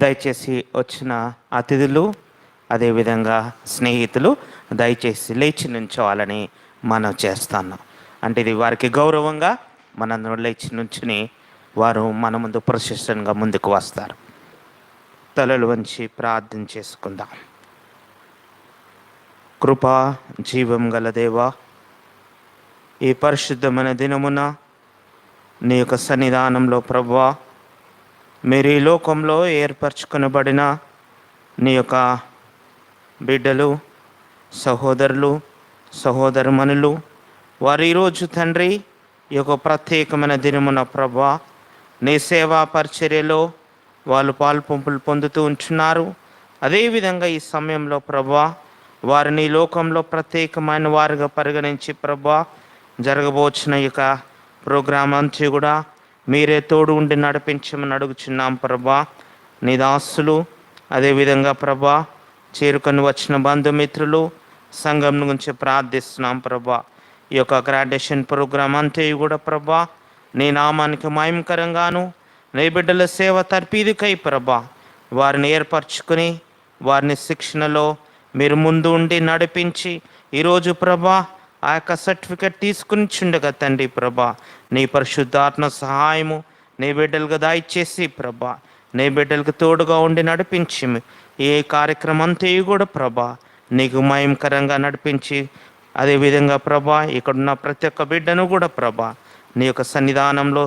దయచేసి వచ్చిన అతిథులు అదేవిధంగా స్నేహితులు దయచేసి లేచి నుంచోవాలని మనం చేస్తాను. అంటే ఇది వారికి గౌరవంగా మనందరం లేచి నుంచుని వారు మన ముందు ప్రొసెషన్గా ముందుకు వస్తారు. తలలు వంచి ప్రార్థన చేసుకుందాం. కృపా జీవం గల దేవా, ఈ పరిశుద్ధమైన దినమున నీ యొక్క సన్నిధానంలో ప్రభువా, మీరు ఈ లోకంలో ఏర్పరచుకొనబడిన నీ యొక్క బిడ్డలు, సహోదరులు, సహోదరుమణులు వారు ఈరోజు తండ్రి ఈ యొక్క ప్రత్యేకమైన దినమున ప్రభువా నీ సేవా పరిచర్యలో వాళ్ళు పాలుపంపులు పొందుతూ ఉంటున్నారు. అదేవిధంగా ఈ సమయంలో ప్రభువా వారిని లోకంలో ప్రత్యేకమైన వారిగా పరిగణించి ప్రభువా జరగబోచిన ఈ యొక్క ప్రోగ్రాం అంతా కూడా మీరే తోడు ఉండి నడిపించమని అడుగుచున్నాం ప్రభా. నీ దాసులు అదేవిధంగా ప్రభా చేరుకొని వచ్చిన బంధుమిత్రులు సంఘం గురించి ప్రార్థిస్తున్నాం ప్రభా. ఈ యొక్క గ్రాడ్యుయేషన్ ప్రోగ్రాం అంతే కూడా ప్రభా నీ నామానికి మహిమకరంగాను నీ బిడ్డల సేవ తర్పీదికై ప్రభా వారిని ఏర్పరచుకుని వారిని శిక్షణలో మీరు ముందు ఉండి నడిపించి ఈరోజు ప్రభా ఆ యొక్క సర్టిఫికెట్ తీసుకుని చుండగా తండ్రి ప్రభా నీ పరిశుద్ధాత్మ సహాయము నీ బిడ్డలుగా దయచేసి ప్రభా నీ బిడ్డలకు తోడుగా ఉండి నడిపించి ఏ కార్యక్రమం అంతా కూడా ప్రభా నీకు మహిమకరంగా నడిపించి అదేవిధంగా ప్రభా ఇక్కడున్న ప్రతి ఒక్క బిడ్డను కూడా ప్రభా నీ యొక్క సన్నిధానంలో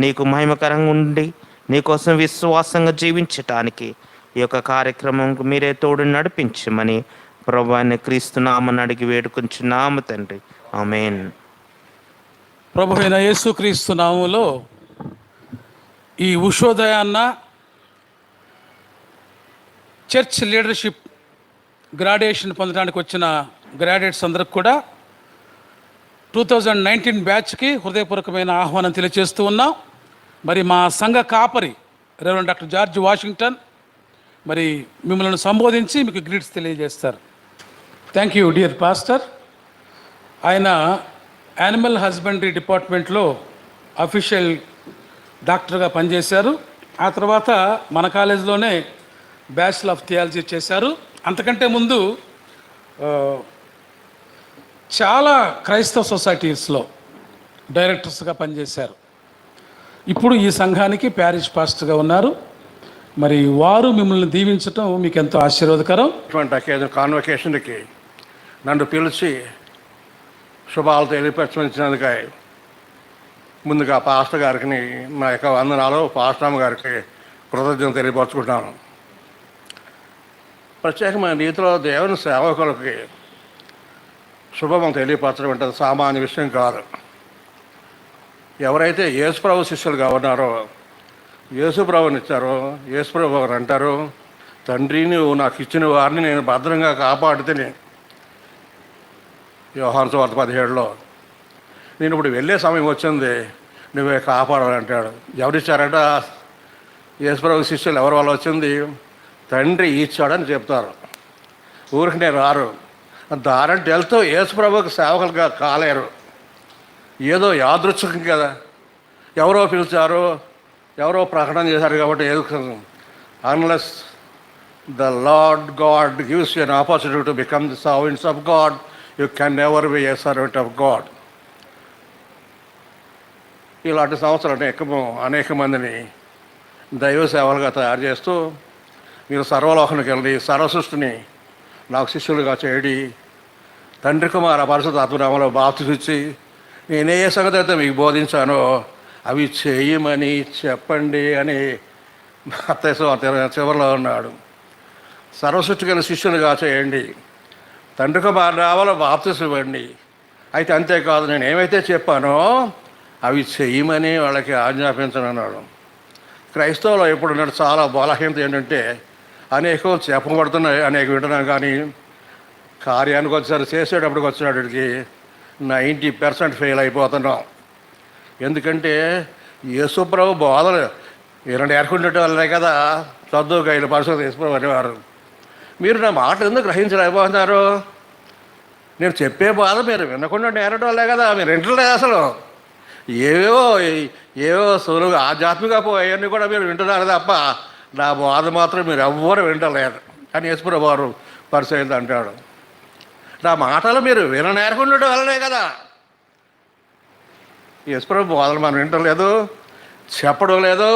నీకు మహిమకరంగా ఉండి నీకోసం విశ్వాసంగా జీవించటానికి ఈ యొక్క కార్యక్రమంకు మీరే తోడు నడిపించమని ప్రభువాన్ని క్రీస్తునామని అడిగి వేడుకుంటున్నాము తండ్రి. ఆమేన్. ప్రభు అయిన యేసుక్రీస్తు నామములో ఈ ఉషోదయాన్న చర్చ్ లీడర్షిప్ గ్రాడ్యుయేషన్ పొందడానికి వచ్చిన గ్రాడ్యుయేట్స్ అందరికి కూడా 2019 బ్యాచ్కి హృదయపూర్వకమైన ఆహ్వానం తెలియజేస్తూ ఉన్నాం. మరి మా సంఘ కాపరి రెవరెండ్ డాక్టర్ జార్జ్ వాషింగ్టన్ మరి మిమ్మల్ని సంబోధించి మీకు గ్రీట్స్ తెలియజేస్తారు. Thank you dear pastor. ఆయన యానిమల్ హస్బెండరీ డిపార్ట్మెంట్లో అఫీషియల్ డాక్టర్గా పనిచేశారు. ఆ తర్వాత మన కాలేజీలోనే బ్యాచిలర్ ఆఫ్ థియాలజీ చేశారు. అంతకంటే ముందు చాలా క్రైస్తవ సొసైటీస్లో డైరెక్టర్స్గా పనిచేశారు. ఇప్పుడు ఈ సంఘానికి ప్యారిష్ పాస్టర్గా ఉన్నారు. మరి వారు మిమ్మల్ని దీవించటం మీకు ఎంతో ఆశీర్వాదకరం. ఇటువంటి కాన్వకేషన్కి నన్ను పిలిచి శుభాలు తెలియపరచినందుకు ముందుగా పాస్టర్ గారికి నా యొక్క వందనాలు, పాస్టర్ గారికి కృతజ్ఞత తెలియపరచుకుంటున్నాను. ప్రత్యేకమైన రీతిలో దేవుని సేవకులకి శుభం తెలియపరచడం అంటే సామాన్య విషయం కాదు. ఎవరైతే యేసుప్రభు శిష్యులుగా ఉన్నారో, యేసుప్రభుని ఇచ్చారో, యేసుప్రభు గారు అంటారు, తండ్రి నువ్వు నాకు ఇచ్చిన వారిని నేను భద్రంగా కాపాడుతేనే. యోహాను సువార్త 17లో నేను ఇప్పుడు వెళ్ళే సమయం వచ్చింది, నువ్వే కాపాడాలంటాడు. ఎవరిచ్చారంట? యేసుప్రభు శిష్యులు ఎవరి వల్ల వచ్చింది? తండ్రి ఇచ్చాడని చెప్తారు. ఊరికి నేను రారు, దారంటే వెళ్తూ యేసుప్రభుకి సేవకులుగా కాలేరు. ఏదో యాదృచ్ఛికం కదా, ఎవరో పిలిచారు, ఎవరో ప్రకటన చేశారు కాబట్టి unless the lord God gives you an opportunity to become the servants of God, you can never be A servant of God. ఇలాంటి సంవత్సరాలు అనేక మందిని దైవ సేవలుగా తయారు చేస్తూ మీరు సర్వలోకానికి వెళ్ళి సర్వసృష్టిని నాకు శిష్యులుగా చేయడి, తండ్రి కుమార పరిశుద్ధ ఆత్మనామలో బాప్తిస్మిచ్చి నేనే సంగతి అయితే మీకు బోధించానో అవి చేయమని చెప్పండి అని మత్తయి చివరిలో ఉన్నాడు. సర్వసృష్టికి వెళ్ళి శిష్యులుగా చేయండి, తండ్రి కుమార నామలో బాప్తిస్మం ఇవ్వండి. అయితే అంతేకాదు, నేను ఏమైతే చెప్పానో అవి చేయమని వాళ్ళకి ఆజ్ఞాపించనన్నాడు. క్రైస్తవులో ఎప్పుడున్నాడు చాలా బలహీనత ఏంటంటే అనేకం చెప్పబడుతున్నాయి, అనేక వింటున్నాం, కానీ కార్యానికి వచ్చారు చేసేటప్పటికి వచ్చినప్పటికి 90% ఫెయిల్ అయిపోతున్నాం. ఎందుకంటే యేసుప్రభు బోధలు ఇలాంటి ఏర్కొంటే వాళ్ళే కదా చదువుగా వీళ్ళు పరిస్థితి యేసుప్రభు అనేవారు. మీరు నా మాట ఎందుకు గ్రహించలేకపోతున్నారు? నేను చెప్పే బాధ మీరు వినకుండా నేరడం వాళ్ళే కదా, మీరు వింటలేదు అసలు. ఏవేవో సులువుగా ఆధ్యాత్మిక అవన్నీ కూడా మీరు వింటున్నారు తప్ప నా బాధ మాత్రం మీరు ఎవ్వరు వింటలేదు అని యేసుప్రభు వారు పరిశీలిత అంటాడు. నా మాటలు మీరు విననేరకుండా వల్లనే కదా. యేసుప్రభు బోధలు మనం వింటలేదు, చెప్పడం లేదు,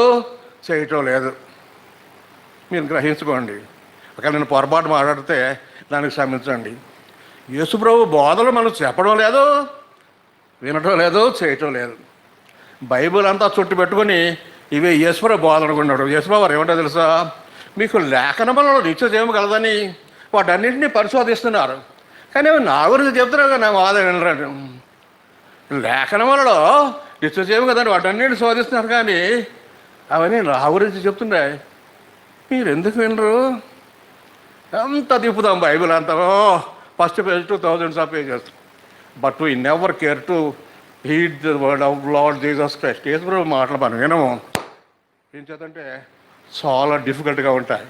చేయటం లేదు. మీరు గ్రహించుకోండి. ఒకవేళ నేను పొరపాటు మాట్లాడితే దానికి క్షమించండి. యేసుప్రభు బోధలు మనం చెప్పడం లేదు, వినటం లేదు, చేయటం లేదు. బైబిల్ అంతా చుట్టు పెట్టుకుని ఇవే యేసుప్రభు బోధలు అనుకున్నాడు. యేసుప్రభు వారు ఏమంటో తెలుసా, మీకు లేఖనములలో నిత్య జీవము కలదని వాటన్నింటినీ పరిశోధిస్తున్నారు, కానీ నా గురించి చెప్తున్నారు కదా, నా వాద వినరాడు. లేఖనములలో నిత్య జీవం కదండి వాటన్నింటినీ శోధిస్తున్నారు, కానీ అవన్నీ నా గురించి చెప్తున్నాయి. మీరు ఎందుకు వినరు? ఎంత తిప్పుదాం బైబిల్ అంతా, first page to thousands of pages, but we never care to heed the word of lord Jesus Christ. యేసుప్రభు మాటలు మనం వినము. ఏం చేద్దంటే చాలా డిఫికల్ట్గా ఉంటాయి.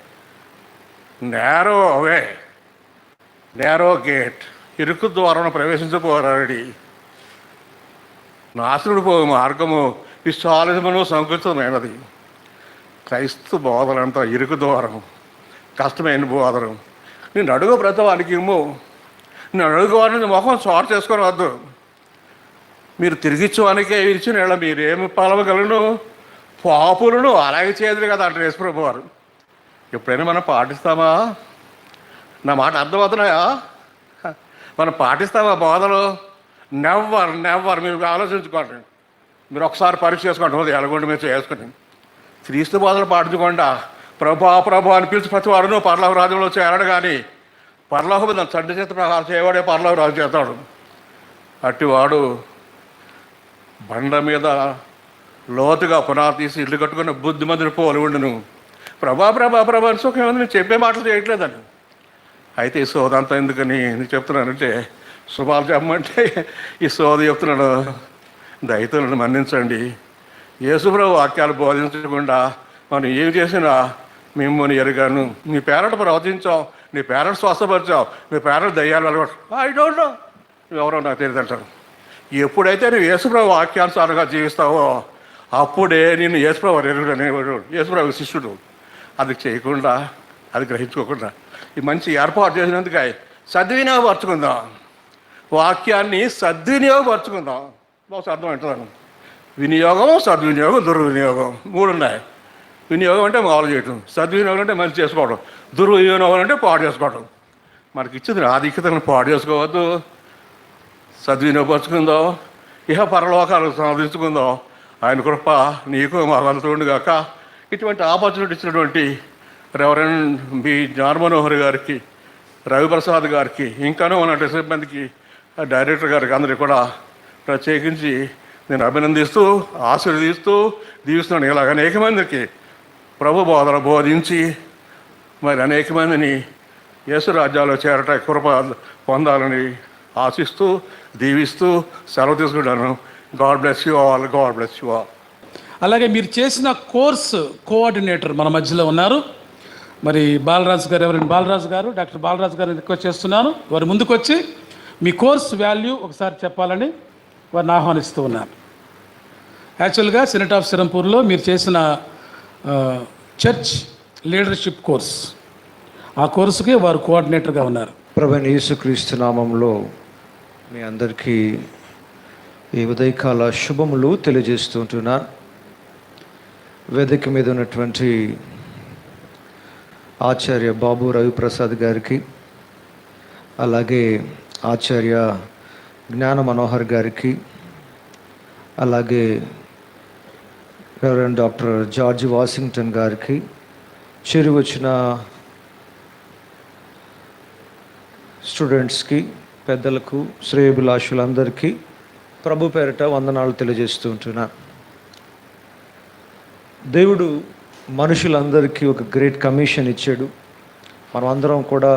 నేరో అవే, నేరో గేట్, ఇరుకు ద్వారం ప్రవేశించబోరాడి, నాశనుడు పో మార్గము విశాలమును సంకుచితమైనది. క్రైస్తవ బోధనంతా ఇరుకు ద్వారం, కష్టమైన బోధనం. నేను అడుగు ప్రతవానికి ఇమ్ము, నేను అడుగు వారిని మొహం చాటు చేసుకొని వద్దు. మీరు తిరిగిచ్చువానికే ఇచ్చిన ఇలా మీరేమి పాలవగలను, పాపులను అలాగే చేయదు కదా అంటారు యేసుప్రభు వారు. ఎప్పుడైనా మనం పాటిస్తామా? నా మాట అర్థమవుతున్నాయా? మనం పాటిస్తామా బోధలు? Never never. మీరు ఆలోచించుకోండి, మీరు ఒకసారి పరీక్ష చేసుకోండి, ఎలాగొండి మీరు చేసుకుని క్రీస్తు బోధలు పాటించకుండా ప్రభా ప్రభా అని పిలిచి ప్రతి వాడును పరలోక రాజ్యంలో చేరడు, కానీ పరలోక మీద తండ్రి చేత ప్రకారం చేయవాడే పరలోక రాజు చేస్తాడు. అట్టివాడు బండ మీద లోతుగా పునాది తీసి ఇల్లు కట్టుకున్న బుద్ధిమంతుని పోలి ఉండును. ప్రభా ప్రభా ప్రభా అని సుఖం నేను చెప్పే మాటలు చేయట్లేదని. అయితే ఈ సోద అంతా ఎందుకని నేను చెప్తున్నానంటే, శుభాలు చెప్పమంటే ఈ సోద చెప్తున్నాడు. దయతో నన్ను మన్నించండి. యేసుప్రభు వాక్యాలు బోధించకుండా మనం ఏం చేసినా మిమ్మల్ని ఎరుగాను, నీ పేరట ప్రవచించావు, నీ పేరట స్వస్థపరిచావు, నీ పేరట దయ్యాలు అలవాటు, ఐ డోంట్ నో, ఎవరో నాకు తెలియదు అంటారు. ఎప్పుడైతే నువ్వు యేసుప్రభు వాక్యానుసారంగా జీవిస్తావో అప్పుడే నేను యేసుప్రభు ఎరుగుడు అనేవాడు, యేసుప్రభు శిష్యుడు. అది చేయకుండా, అది గ్రహించుకోకుండా ఈ మంచి ఏర్పాటు చేసినందుకు సద్వినియోగపరచుకుందాం, వాక్యాన్ని సద్వినియోగపరచుకుందాం. బహుశా అర్థం అంటున్నాను. వినియోగం, సద్వినియోగం, దుర్వినియోగం మూడు ఉన్నాయి. వినియోగం అంటే మామూలు చేయటం, సద్వినియోగం అంటే మంచి చేసుకోవడం, దుర్వినియోగం అంటే పాడు చేసుకోవడం. మనకి ఇచ్చింది ఆధిక్యతను పాడు చేసుకోవద్దు, సద్వినియోగపరుచుకుందాం, ఇహ పరలోకాలు సాధించుకుందాం. ఆయన కృప నీకు మాకు గాక. ఇటువంటి ఆపర్చునిటీ ఇచ్చినటువంటి రెవరెండ్ బి జ్ఞానమనోహర్ గారికి, రవిప్రసాద్ గారికి, ఇంకానూ ఉన్న సిబ్బందికి, డైరెక్టర్ గారికి అందరికీ కూడా ప్రత్యేకించి నేను అభినందిస్తూ ఆశీర్వదిస్తూ దీవిస్తున్నాను. ఇలాగ అనేక మందికి ప్రభు బోధన బోధించి మరి అనేక మందిని యేసు రాజ్యాల్లో చేరట కృప పొందాలని ఆశిస్తూ దీవిస్తూ సెలవు తీసుకుంటాను. God bless you all, God bless you all. అలాగే మీరు చేసిన కోర్సు కోఆర్డినేటర్ మన మధ్యలో ఉన్నారు. మరి బాలరాజు గారు, ఎవరైనా బాలరాజు గారు, డాక్టర్ బాలరాజు గారిని రిక్వెస్ట్ చేస్తున్నాను, వారు ముందుకు వచ్చి మీ కోర్స్ వాల్యూ ఒకసారి చెప్పాలని వారిని ఆహ్వానిస్తూ ఉన్నారు. యాక్చువల్గా సెనెట్ ఆఫ్ సిరంపూర్లో మీరు చేసిన చర్చ్ లీడర్షిప్ కోర్స్, ఆ కోర్సుకి వారు కోఆర్డినేటర్గా ఉన్నారు. ప్రభువైన యేసుక్రీస్తు నామంలో మీ అందరికీ ఈ ఉదయకాల శుభములు తెలియజేస్తూ ఉంటున్నాను. వేదిక మీద ఉన్నటువంటి ఆచార్య బాబు రవిప్రసాద్ గారికి, అలాగే ఆచార్య జ్ఞాన మనోహర్ గారికి, అలాగే రెవరెండ్ డాక్టర్ జార్జ్ వాషింగ్టన్ గారికి, చేరి వచ్చిన స్టూడెంట్స్కి, పెద్దలకు, శ్రేయభిలాషులందరికీ ప్రభు పేరిట వందనాలు తెలియజేస్తూ ఉంటున్నాను. దేవుడు మనుషులందరికీ ఒక గ్రేట్ కమిషన్ ఇచ్చాడు. మనం అందరం కూడా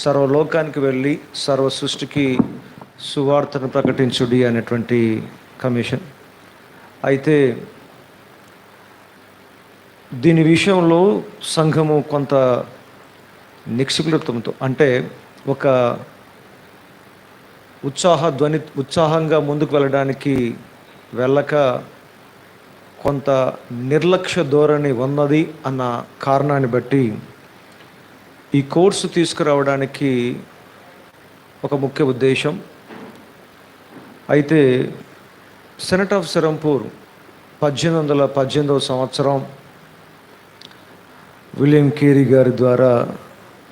సర్వలోకానికి వెళ్ళి సర్వ సృష్టికి సువార్తను ప్రకటించుడి అనేటువంటి కమిషన్. అయితే దీని విషయంలో సంఘము కొంత నిక్షిప్తత్వంతో, అంటే ఒక ఉత్సాహంగా ముందుకు వెళ్ళడానికి వెళ్ళక కొంత నిర్లక్ష్య ధోరణి ఉన్నది అన్న కారణాన్ని బట్టి ఈ కోర్సు తీసుకురావడానికి ఒక ముఖ్య ఉద్దేశం. అయితే సెనెట్ ఆఫ్ సెరంపూర్ 1818వ సంవత్సరం విలియం కేరీ గారి ద్వారా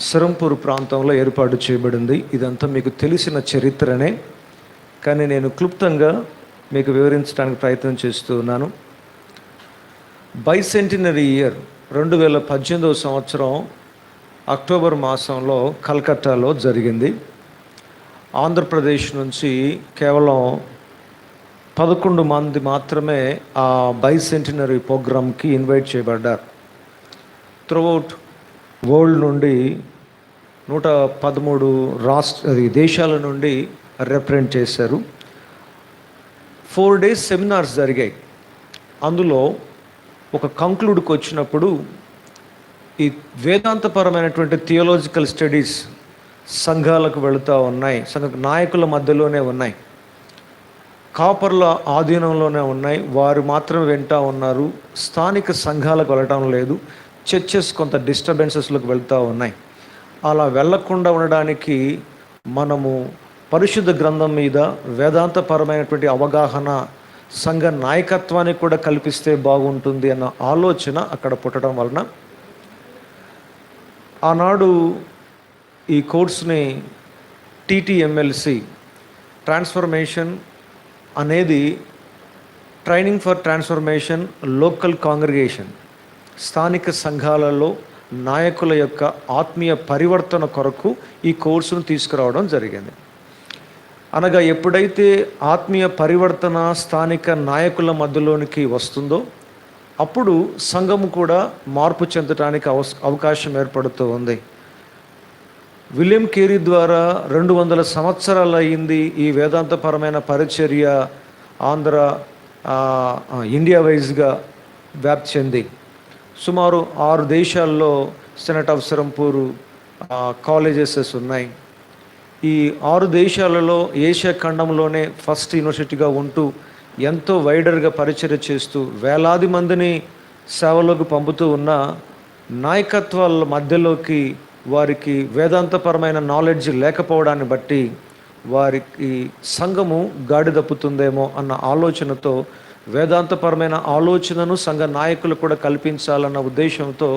సెరంపూర్ ప్రాంతంలో ఏర్పాటు చేయబడింది. ఇదంతా మీకు తెలిసిన చరిత్రనే, కానీ నేను క్లుప్తంగా మీకు వివరించడానికి ప్రయత్నం చేస్తూ ఉన్నాను. బైసెంటినరీ ఇయర్ 2018వ సంవత్సరం అక్టోబర్ మాసంలో కలకత్తాలో జరిగింది. ఆంధ్రప్రదేశ్ నుంచి కేవలం 11 మంది మాత్రమే ఆ బైసెంటినరీ ప్రోగ్రామ్కి ఇన్వైట్ చేయబడ్డారు. త్రూఅవుట్ వరల్డ్ నుండి 113 దేశాల నుండి రిప్రజెంట్ చేశారు. 4 days సెమినార్స్ జరిగాయి. అందులో ఒక కంక్లూడ్కి వచ్చినప్పుడు ఈ వేదాంతపరమైనటువంటి థియోలాజికల్ స్టడీస్ సంఘాలకు వెళుతూ ఉన్నాయి, సంఘ నాయకుల మధ్యలోనే ఉన్నాయి, కాపర్ల ఆధీనంలోనే ఉన్నాయి, వారు మాత్రం వింటూ ఉన్నారు, స్థానిక సంఘాలకు వెళ్ళటం లేదు, చర్చెస్ కొంత డిస్టర్బెన్సెస్లోకి వెళ్తూ ఉన్నాయి. అలా వెళ్లకుండా ఉండడానికి మనము పరిశుద్ధ గ్రంథం మీద వేదాంతపరమైనటువంటి అవగాహన సంఘ నాయకత్వానికి కూడా కల్పిస్తే బాగుంటుంది అన్న ఆలోచన అక్కడ పుట్టడం వలన ఆనాడు ఈ కోర్సుని TTMLC ట్రాన్స్ఫర్మేషన్ అనేది training for transformation local congregation, స్థానిక సంఘాలలో నాయకుల యొక్క ఆత్మీయ పరివర్తన కొరకు ఈ కోర్సును తీసుకురావడం జరిగింది. అనగా ఎప్పుడైతే ఆత్మీయ పరివర్తన స్థానిక నాయకుల మధ్యలోనికి వస్తుందో అప్పుడు సంఘము కూడా మార్పు చెందడానికి అవకాశం ఏర్పడుతూ ఉంది. విలియం కేరీ ద్వారా 200 సంవత్సరాలు అయింది ఈ వేదాంతపరమైన పరిచర్య ఇండియా వైజ్గా వ్యాప్తి చెంది. సుమారు 6 దేశాల్లో సెనెట్ ఆఫ్ సెరంపూర్ కాలేజెస్ ఉన్నాయి. ఈ 6 దేశాలలో ఏషియా ఖండంలోనే ఫస్ట్ యూనివర్సిటీగా ఉంటూ ఎంతో వైడర్గా పరిచర్య చేస్తూ వేలాది మందిని సేవలోకి పంపుతూ ఉన్న నాయకత్వాల మధ్యలోకి వారికి వేదాంతపరమైన నాలెడ్జ్ లేకపోవడాన్ని బట్టి వారికి సంఘము గాడి తప్పుతుందేమో అన్న ఆలోచనతో వేదాంతపరమైన ఆలోచనను సంఘ నాయకులు కూడా కల్పించాలన్న ఉద్దేశంతో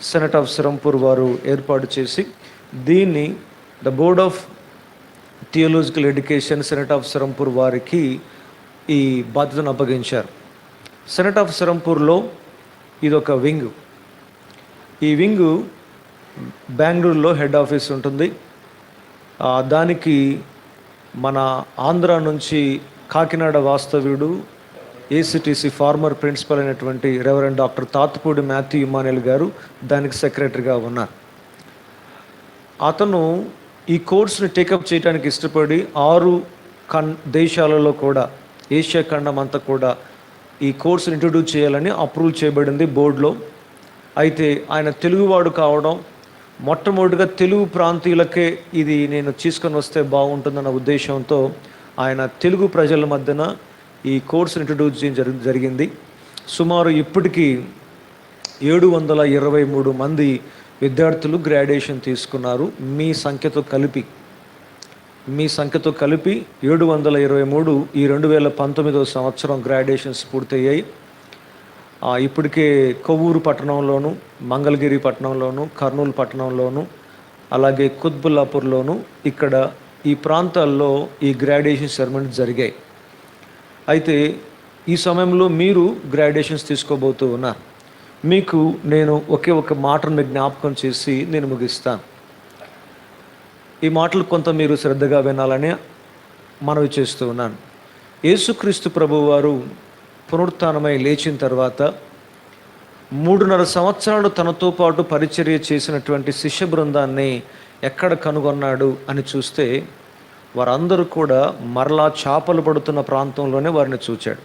సెనెట్ ఆఫ్ సెరంపూర్ వారు ఏర్పాటు చేసి దీన్ని the board of theological education senate of Serampore వారికి ఈ బాధ్యతను అప్పగించారు. సెనెట్ ఆఫ్ సెరంపూర్లో ఇదొక వింగ్. ఈ వింగు బెంగళూరులో హెడ్ ఆఫీస్ ఉంటుంది. దానికి మన ఆంధ్ర నుంచి కాకినాడ వాస్తవ్యుడు ACTC ఫార్మర్ ప్రిన్సిపల్ అయినటువంటి రెవరెండ్ డాక్టర్ తాతుపూడి మాథ్యూ ఇమ్మానుయేల్ గారు దానికి సెక్రటరీగా ఉన్నారు. అతను ఈ కోర్సుని టేకప్ చేయడానికి ఇష్టపడి 6 దేశాలలో కూడా ఏషియా ఖండం అంతా కూడా ఈ కోర్సుని ఇంట్రొడ్యూస్ చేయాలని అప్రూవ్ చేయబడింది బోర్డులో. అయితే ఆయన తెలుగువాడు కావడం, మొట్టమొదటిగా తెలుగు ప్రాంతీయులకే ఇది నేను తీసుకొని వస్తే బాగుంటుందన్న ఉద్దేశంతో ఆయన తెలుగు ప్రజల మధ్యన ఈ కోర్సుని ఇంట్రొడ్యూస్ చేయడం జరిగింది. సుమారు ఇప్పటికీ 723 మంది విద్యార్థులు గ్రాడ్యుయేషన్ తీసుకున్నారు. మీ సంఖ్యతో కలిపి 723 ఈ 2019వ సంవత్సరం గ్రాడ్యుయేషన్స్ పూర్తయ్యాయి. ఇప్పటికే కొవ్వూరు పట్టణంలోను, మంగళగిరి పట్టణంలోను, కర్నూలు పట్టణంలోను, అలాగే కుత్బుల్లాపూర్లోను ఇక్కడ ఈ ప్రాంతాల్లో ఈ గ్రాడ్యుయేషన్ సెరమనీ జరిగాయి. అయితే ఈ సమయంలో మీరు గ్రాడ్యుయేషన్స్ తీసుకోబోతూ ఉన్నారు. మీకు నేను ఒకే ఒక మాటను మీకు జ్ఞాపకం చేసి నేను ముగిస్తాను. ఈ మాటలు కొంత మీరు శ్రద్ధగా వినాలని మనవి చేస్తూ ఉన్నాను. యేసుక్రీస్తు ప్రభువారు పునరుత్థానమై లేచిన తర్వాత 3.5 సంవత్సరాలు తనతో పాటు పరిచర్య చేసినటువంటి శిష్య బృందాన్ని ఎక్కడ కనుగొన్నాడు అని చూస్తే వారందరూ కూడా మరలా చేపలు పడుతున్న ప్రాంతంలోనే వారిని చూచాడు.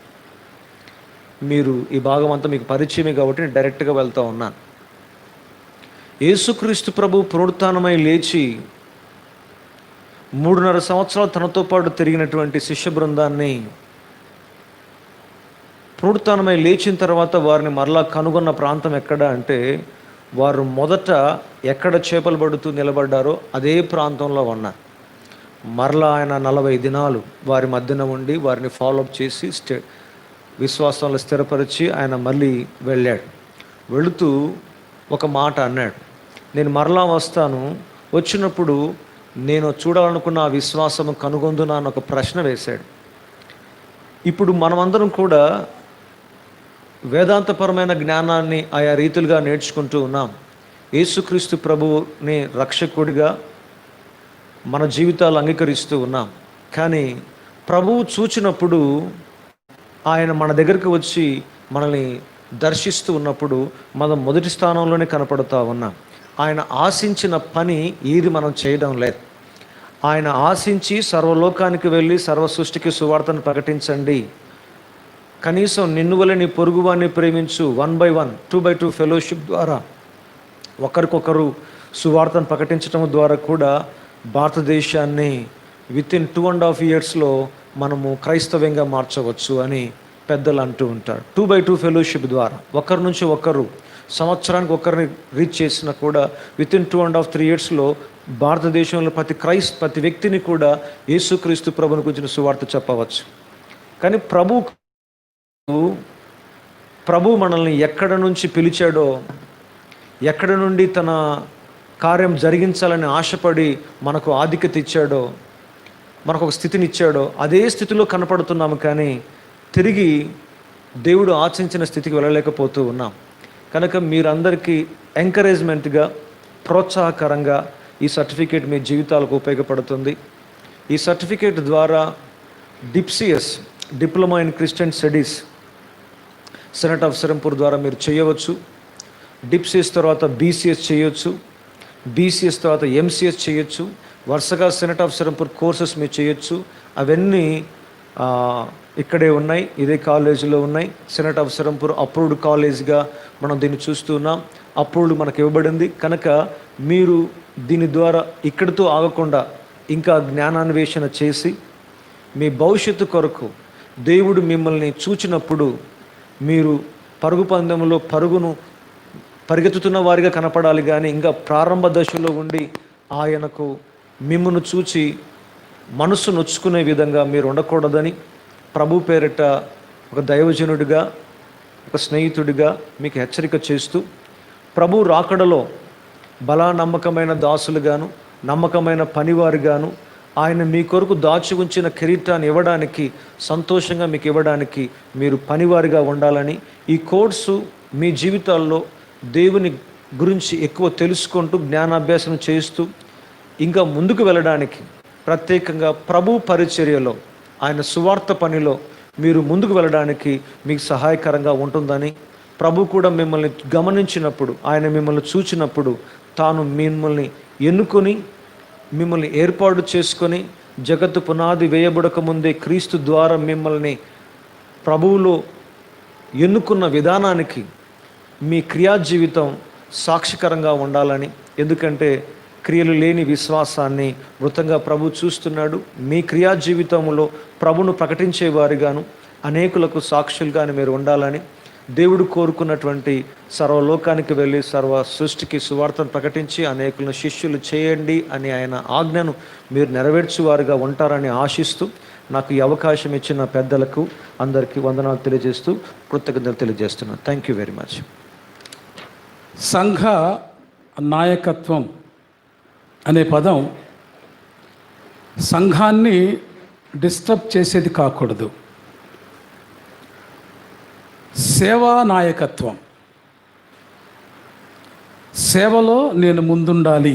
మీరు ఈ భాగం అంతా మీకు పరిచయమే కాబట్టి నేను డైరెక్ట్గా వెళ్తూ ఉన్నాను. యేసుక్రీస్తు ప్రభు పునరుత్థానమై లేచి 3.5 సంవత్సరాలు తనతో పాటు తిరిగినటువంటి శిష్య బృందాన్ని పునరుత్థానమై లేచిన తర్వాత వారిని మరలా కనుగొన్న ప్రాంతం ఎక్కడ అంటే, వారు మొదట ఎక్కడ చేపలు పడుతూ నిలబడ్డారో అదే ప్రాంతంలో ఉన్నారు. మరలా ఆయన 40 దినాలు వారి మధ్యన ఉండి వారిని ఫాలోఅప్ చేసి విశ్వాసంలో స్థిరపరిచి ఆయన మళ్ళీ వెళ్ళాడు. వెళుతూ ఒక మాట అన్నాడు, నేను మరలా వస్తాను, వచ్చినప్పుడు నేను చూడాలనుకున్న ఆ విశ్వాసము కనుగొందునా అని ఒక ప్రశ్న వేశాడు. ఇప్పుడు మనమందరం కూడా వేదాంతపరమైన జ్ఞానాన్ని ఆయా రీతులుగా నేర్చుకుంటూ ఉన్నాం. యేసుక్రీస్తు ప్రభువుని రక్షకుడిగా మన జీవితాలు అంగీకరిస్తూ ఉన్నాం. కానీ ప్రభువు చూచినప్పుడు, ఆయన మన దగ్గరికి వచ్చి మనల్ని దర్శిస్తూ ఉన్నప్పుడు మనం మొదటి స్థానంలోనే కనపడుతూ ఉన్నాం. ఆయన ఆశించిన పని ఏది మనం చేయడం లేదు. ఆయన ఆశించి సర్వలోకానికి వెళ్ళి సర్వ సృష్టికి సువార్తను ప్రకటించండి, కనీసం నిన్ను వలె నీ పొరుగువాన్ని ప్రేమించు, 1 by 1 2 by 2 ఫెలోషిప్ ద్వారా ఒకరికొకరు సువార్తను ప్రకటించడం ద్వారా కూడా భారతదేశాన్ని వితిన్ 2.5 yearsలో మనము క్రైస్తవ్యంగా మార్చవచ్చు అని పెద్దలు అంటూ ఉంటారు. 2 by 2 ఫెలోషిప్ ద్వారా ఒకరి నుంచి ఒకరు సంవత్సరానికి ఒకరిని రీచ్ చేసినా కూడా వితిన్ 2.5-3 yearsలో భారతదేశంలో ప్రతి వ్యక్తిని కూడా యేసుక్రీస్తు ప్రభుని గురించిన సువార్త చెప్పవచ్చు. కానీ ప్రభు మనల్ని ఎక్కడ నుంచి పిలిచాడో, ఎక్కడ నుండి తన కార్యం జరిగించాలని ఆశపడి మనకు ఆధిక్యత ఇచ్చాడో, మనకు ఒక స్థితిని ఇచ్చాడో అదే స్థితిలో కనపడుతున్నాము. కానీ తిరిగి దేవుడు ఆశించిన స్థితికి వెళ్ళలేకపోతూ ఉన్నాం. కనుక మీరందరికీ ఎంకరేజ్మెంట్గా, ప్రోత్సాహకరంగా ఈ సర్టిఫికేట్ మీ జీవితాలకు ఉపయోగపడుతుంది. ఈ సర్టిఫికేట్ ద్వారా DipCS, diploma in Christian studies, senate of Serampore ద్వారా మీరు చేయవచ్చు. డిప్సిఎస్ తర్వాత బీసీఎస్ చేయొచ్చు, బీసీఎస్ తర్వాత ఎంసీఎస్ చేయొచ్చు. వరుసగా సెనెట్ ఆఫ్ సెరంపూర్ కోర్సెస్ మీరు చేయొచ్చు. అవన్నీ ఇక్కడే ఉన్నాయి, ఇదే కాలేజీలో ఉన్నాయి. సెనెట్ ఆఫ్ సెరంపూర్ అప్రూవ్డ్ కాలేజ్గా మనం దీన్ని చూస్తూ ఉన్నాం. అప్రూవ్డ్ మనకు ఇవ్వబడింది. కనుక మీరు దీని ద్వారా ఇక్కడితో ఆగకుండా ఇంకా జ్ఞానాన్వేషణ చేసి మీ భవిష్యత్తు కొరకు దేవుడు మిమ్మల్ని చూచినప్పుడు మీరు పరుగు పందెంలో పరిగెత్తుతున్న వారిగా కనపడాలి. కానీ ఇంకా ప్రారంభ దశలో ఉండి ఆయనకు మిమ్మల్ని చూచి మనసు నొచ్చుకునే విధంగా మీరు ఉండకూడదని ప్రభు పేరిట ఒక దైవజనుడిగా, ఒక స్నేహితుడిగా మీకు హెచ్చరిక చేస్తూ, ప్రభు రాకడలో నమ్మకమైన దాసులుగాను, నమ్మకమైన పనివారిగాను, ఆయన మీ కొరకు దాచి ఉంచిన కిరీటాన్ని ఇవ్వడానికి, సంతోషంగా మీకు ఇవ్వడానికి మీరు పనివారిగా ఉండాలని, ఈ కోర్సు మీ జీవితాల్లో దేవుని గురించి ఎక్కువ తెలుసుకుంటూ జ్ఞానాభ్యాసం చేస్తూ ఇంకా ముందుకు వెళ్ళడానికి, ప్రత్యేకంగా ప్రభు పరిచర్యలో, ఆయన సువార్త పనిలో మీరు ముందుకు వెళ్ళడానికి మీకు సహాయకరంగా ఉంటుందని, ప్రభు కూడా మిమ్మల్ని గమనించినప్పుడు, ఆయన మిమ్మల్ని చూచినప్పుడు తాను మిమ్మల్ని ఎన్నుకొని, మిమ్మల్ని ఏర్పాటు చేసుకొని, జగత్తు పునాది వేయబడక ముందే క్రీస్తు ద్వారా మిమ్మల్ని ప్రభువులో ఎన్నుకున్న విధానానికి మీ క్రియా జీవితం సాక్షికరంగా ఉండాలని. ఎందుకంటే క్రియలు లేని విశ్వాసాన్ని వృతంగా ప్రభు చూస్తున్నాడు. మీ క్రియా జీవితంలో ప్రభును ప్రకటించేవారిగాను, అనేకులకు సాక్షులుగాను మీరు ఉండాలని దేవుడు కోరుకున్నటువంటి సర్వలోకానికి వెళ్ళి సర్వ సృష్టికి సువార్తను ప్రకటించి అనేకులను శిష్యులు చేయండి అని ఆయన ఆజ్ఞను మీరు నెరవేర్చువారుగా ఉంటారని ఆశిస్తూ, నాకు ఈ అవకాశం ఇచ్చిన పెద్దలకు అందరికీ వందనాలు తెలియజేస్తూ కృతజ్ఞతలు తెలియజేస్తున్నాను. Thank you very much. సంఘ నాయకత్వం అనే పదం సంఘాన్ని డిస్టర్బ్ చేసేది కాకూడదు. సేవా నాయకత్వం, సేవలో నేను ముందుండాలి.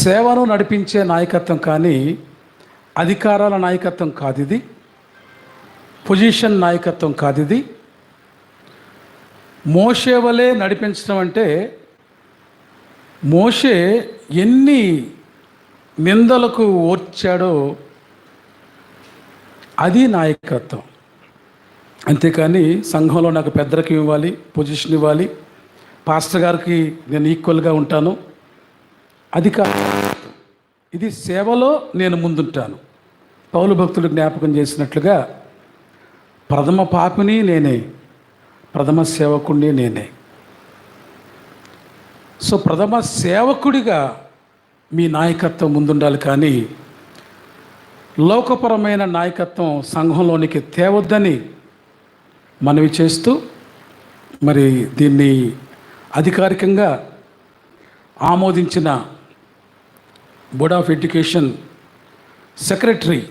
సేవను నడిపించే నాయకత్వం కానీ అధికారాల నాయకత్వం కాదు ఇది, పొజిషన్ నాయకత్వం కాదు ఇది. మోషే వలె నడిపించడం అంటే, మోషే ఎన్ని నిందలకు ఓర్చాడో అది నాయకత్వం. అంతేకాని సంఘంలో నాకు పెద్దరికి ఇవ్వాలి, పొజిషన్ ఇవ్వాలి, పాస్టర్ గారికి నేను ఈక్వల్గా ఉంటాను, అది కాదు. ఇది సేవలో నేను ముందుంటాను. పౌలు భక్తులు జ్ఞాపకం చేసినట్లుగా ప్రథమ పాపిని నేనే, ప్రథమ సేవకుడిని నేనే. సో ప్రథమ సేవకుడిగా మీ నాయకత్వం ముందుండాలి, కానీ లోకపరమైన నాయకత్వం సంఘంలోనికి తేవద్దని మనవి చేస్తూ, మరి దీన్ని అధికారికంగా ఆమోదించిన board of education secretary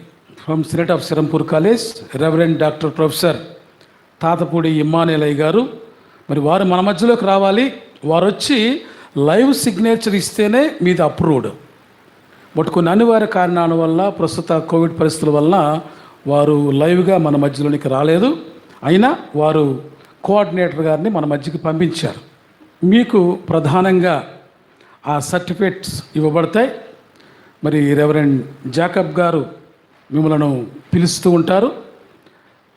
from senate of Serampore college reverend doctor professor Tatapudi Emmanuelaiah గారు, మరి వారు మన మధ్యలోకి రావాలి. వారు వచ్చి లైవ్ సిగ్నేచర్ ఇస్తేనే మీది అప్రూవ్డ్. బట్ కొన్ని అనివార్య కారణాల వల్ల, ప్రస్తుత కోవిడ్ పరిస్థితుల వల్ల వారు లైవ్గా మన మధ్యలోనికి రాలేదు. అయినా వారు కోఆర్డినేటర్ గారిని మన మధ్యకి పంపించారు. మీకు ప్రధానంగా ఆ సర్టిఫికేట్స్ ఇవ్వబడతాయి. మరి రెవరెండ్ జాకబ్ గారు మిమ్మల్ని పిలుస్తూ ఉంటారు.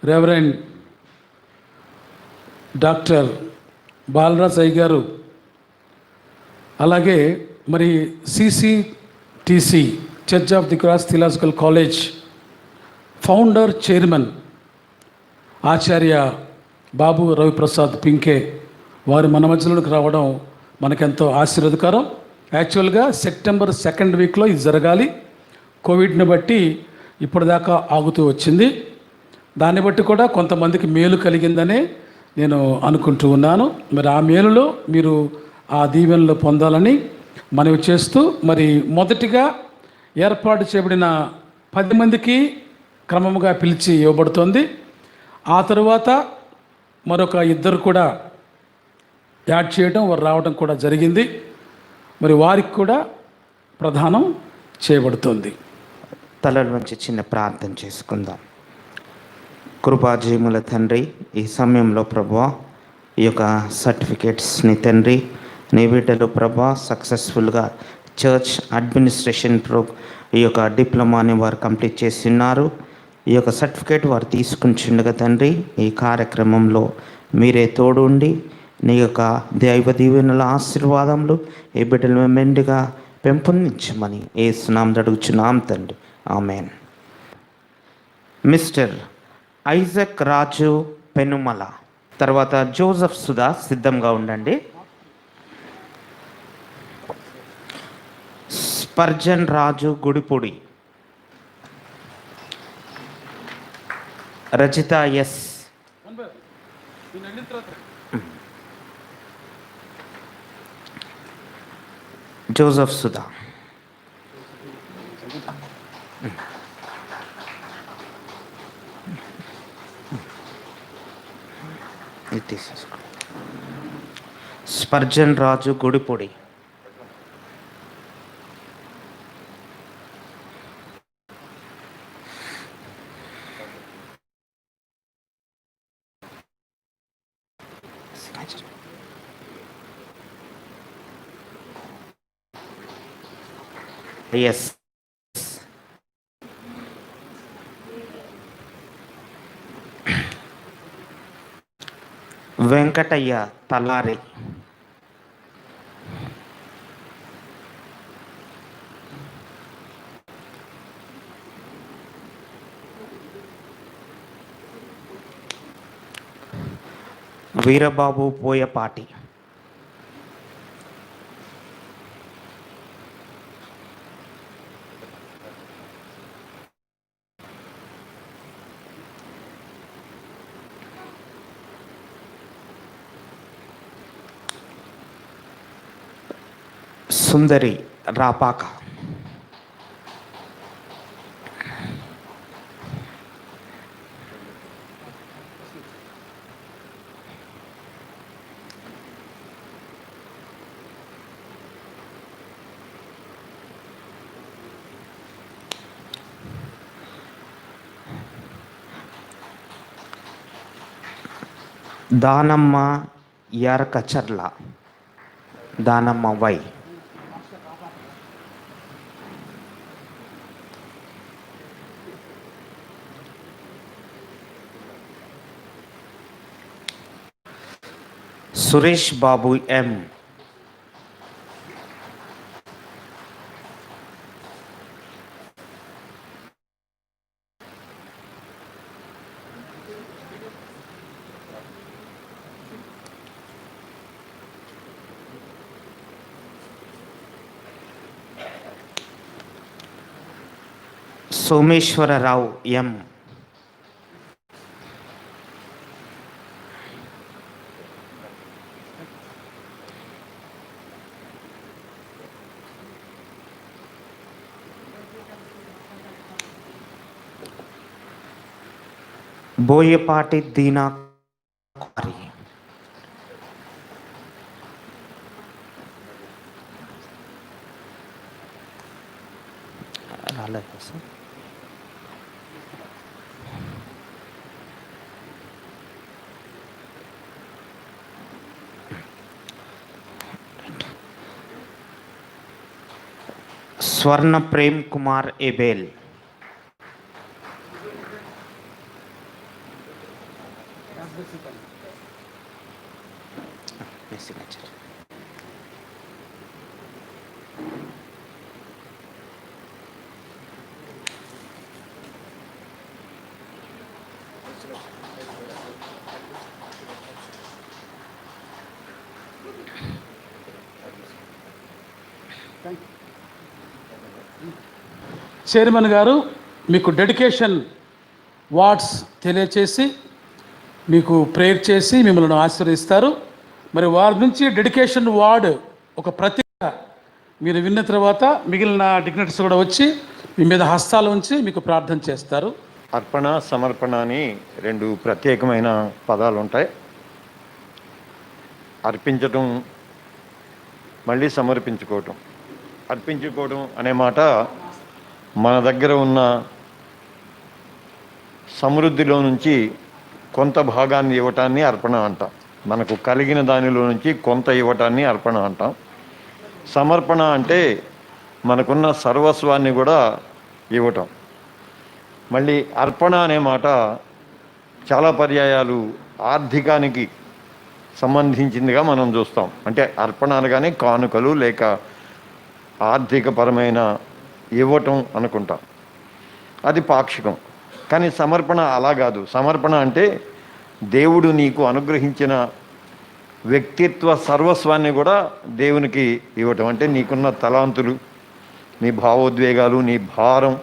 రెవరెండ్ డాక్టర్ బాలరాజ్ అయ్య గారు, అలాగే మరి CCTC church of the cross theological college founder chairman Acharya Babu Raviprasad Pinke వారు మన మధ్యలోకి రావడం మనకెంతో ఆశీర్వాదకరం. యాక్చువల్గా సెప్టెంబర్ 2nd వీక్లో ఇది జరగాలి. కోవిడ్ని బట్టి ఇప్పటిదాకా ఆగుతూ వచ్చింది. దాన్ని బట్టి కూడా కొంతమందికి మేలు కలిగిందనే నేను అనుకుంటూ ఉన్నాను. మరి ఆ మేలులో మీరు ఆ దీవెనలు పొందాలని మనవి చేస్తూ, మరి మొదటిగా ఏర్పాటు చేయబడిన 10 మందికి క్రమముగా పిలిచి ఇవ్వబడుతోంది. ఆ తరువాత మరొక 2 కూడా యాడ్ చేయడం, వారు రావడం కూడా జరిగింది. మరి వారికి కూడా ప్రదానం చేయబడుతుంది. తలల నుంచి చిన్న ప్రార్థన చేసుకుందాం. కృపాజీముల తండ్రి, ఈ సమయంలో ప్రభువా ఈ యొక్క సర్టిఫికేట్స్ని తండ్రి నీ బిడ్డలు ప్రభా సక్సెస్ఫుల్గా చర్చ్ అడ్మినిస్ట్రేషన్ ఈ యొక్క డిప్లొమాని వారు కంప్లీట్ చేస్తున్నారు. ఈ యొక్క సర్టిఫికేట్ వారు తీసుకుంటుండగా తండ్రి, ఈ కార్యక్రమంలో మీరే తోడు ఉండి నీ యొక్క దైవ దీవెనల ఆశీర్వాదములు ఈ బిడ్డలు మెండుగా పెంపొందించమని యేసునామమున అడుగుచున్నాం తండ్రి, amen. Mister Isaac Raju Penumala, తర్వాత జోసెఫ్ సుధా సిద్ధంగా ఉండండి. Spurgeon Raju Gudipodi, Rajitha S, Joseph Sudha, Spurgeon Raju Gudipodi, S, Venkataiah Talari, Veerababu Poyapati, Sundari Rapaka, Danamma Yarakacharla, Danamma Y, Suresh Babu M, Someswararao M, Boyapati Deena Kumari, రాలేదు సార్. స్వర్ణ ప్రేమ్ కుమార్ ఎబేల్, చైర్మన్ గారు మీకు డెడికేషన్ వార్డ్స్ తెలియచేసి మీకు ప్రేయర్ చేసి మిమ్మల్ని ఆశీర్వదిస్తారు. మరి వారి నుంచి డెడికేషన్ వార్డ్ ఒక ప్రత్యేక మీరు విన్న తర్వాత మిగిలిన డిగ్నిటీస్ కూడా వచ్చి మీ మీద హస్తాలు ఉంచి మీకు ప్రార్థన చేస్తారు. అర్పణ సమర్పణ అని రెండు ప్రత్యేకమైన పదాలు ఉంటాయి. అర్పించటం, మళ్ళీ సమర్పించుకోవటం. అర్పించుకోవడం అనే మాట మన దగ్గర ఉన్న సమృద్ధిలో నుంచి కొంత భాగాన్ని ఇవ్వటాన్ని అర్పణ అంటాం. మనకు కలిగిన దానిలో నుంచి కొంత ఇవ్వటాన్ని అర్పణ అంటాం. సమర్పణ అంటే మనకున్న సర్వస్వాన్ని కూడా ఇవ్వటం. మళ్ళీ అర్పణ అనే మాట చాలా పర్యాయాలు ఆర్థికానికి సంబంధించిందిగా మనం చూస్తాం. అంటే అర్పణ అనగానే కానుకలు లేక ఆర్థికపరమైన ఇవ్వటం అనుకుంటాం. అది పాక్షికం. కానీ సమర్పణ అలా కాదు. సమర్పణ అంటే దేవుడు నీకు అనుగ్రహించిన వ్యక్తిత్వ సర్వస్వాన్ని కూడా దేవునికి ఇవ్వటం. అంటే నీకున్న తలాంతులు, నీ భావోద్వేగాలు, నీ భారం,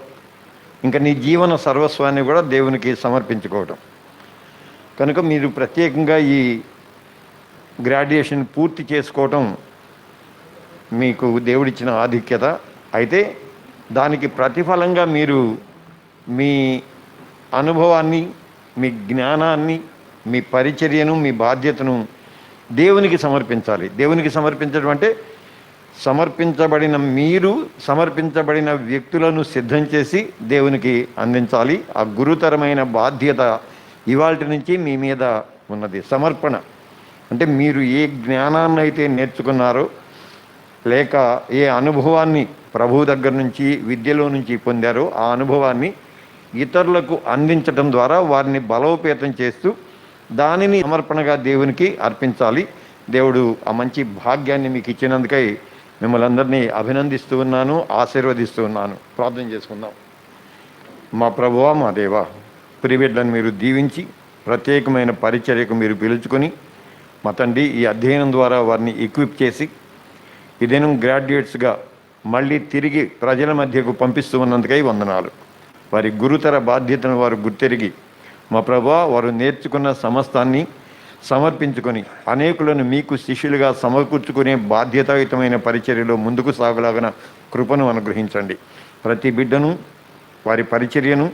ఇంకా నీ జీవన సర్వస్వాన్ని కూడా దేవునికి సమర్పించుకోవటం. కనుక మీరు ప్రత్యేకంగా ఈ గ్రాడ్యుయేషన్ పూర్తి చేసుకోవటం మీకు దేవుడిచ్చిన ఆధిక్యత. అయితే దానికి ప్రతిఫలంగా మీరు మీ అనుభవాన్ని, మీ జ్ఞానాన్ని, మీ పరిచర్యను, మీ బాధ్యతను దేవునికి సమర్పించాలి. దేవునికి సమర్పించడం అంటే సమర్పించబడిన మీరు సమర్పించబడిన వ్యక్తులను సిద్ధం చేసి దేవునికి అందించాలి. ఆ గురుతరమైన బాధ్యత ఇవాల్టి నుంచి మీ మీద ఉన్నది. సమర్పణ అంటే మీరు ఏ జ్ఞానాన్ని అయితే నేర్చుకున్నారో లేక ఏ అనుభవాన్ని ప్రభువు దగ్గర నుంచి, విద్యలో నుంచి పొందారో ఆ అనుభవాన్ని ఇతరులకు అందించడం ద్వారా వారిని బలోపేతం చేస్తూ దానిని సమర్పణగా దేవునికి అర్పించాలి. దేవుడు ఆ మంచి భాగ్యాన్ని మీకు ఇచ్చినందుకై మిమ్మల్ని అందరినీ అభినందిస్తూ ఉన్నాను, ఆశీర్వదిస్తూ ఉన్నాను. ప్రార్థన చేసుకుందాం. మా ప్రభువా, మా దేవా, ప్రిబిడ్లను మీరు దీవించి ప్రత్యేకమైన పరిచర్యకు మీరు పిలుచుకొని మా తండ్రి ఈ అధ్యయనం ద్వారా వారిని ఎక్విప్ చేసి ఈ దినం గ్రాడ్యుయేట్స్గా మళ్ళీ తిరిగి ప్రజల మధ్యకు పంపిస్తూ ఉన్నందుకై వందనాలు. వారి గురుతర బాధ్యతను వారు గుర్తెరిగి మా ప్రభువా, వారు నేర్చుకున్న సమస్తాన్ని సమర్పించుకొని అనేకులను మీకు శిష్యులుగా సమకూర్చుకునే బాధ్యతాయుతమైన పరిచర్యలో ముందుకు సాగలాగిన కృపను అనుగ్రహించండి. ప్రతి బిడ్డను, వారి పరిచర్యను,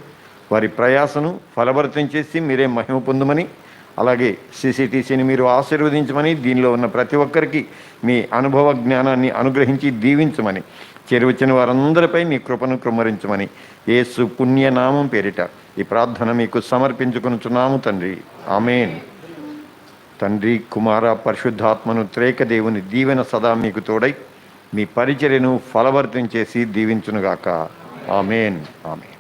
వారి ప్రయాసను ఫలభరితం చేసి మీరే మహిమ పొందమని, అలాగే సిసిటిసిని మీరు ఆశీర్వదించమని, దీనిలో ఉన్న ప్రతి ఒక్కరికి మీ అనుభవ జ్ఞానాన్ని అనుగ్రహించి దీవించమని, చేరువచ్చిన వారందరిపై మీ కృపను కృమ్మరించమని యేసు పుణ్యనామం పేరిట ఈ ప్రార్థన మీకు సమర్పించుకొనుచున్నాము తండ్రి. ఆమేన్. తండ్రి, కుమార, పరిశుద్ధాత్మను త్రేక దేవుని దీవెన సదా మీకు తోడై మీ పరిచర్యను ఫలభరితం చేసి దీవించునుగాక. ఆమేన్. ఆమేన్.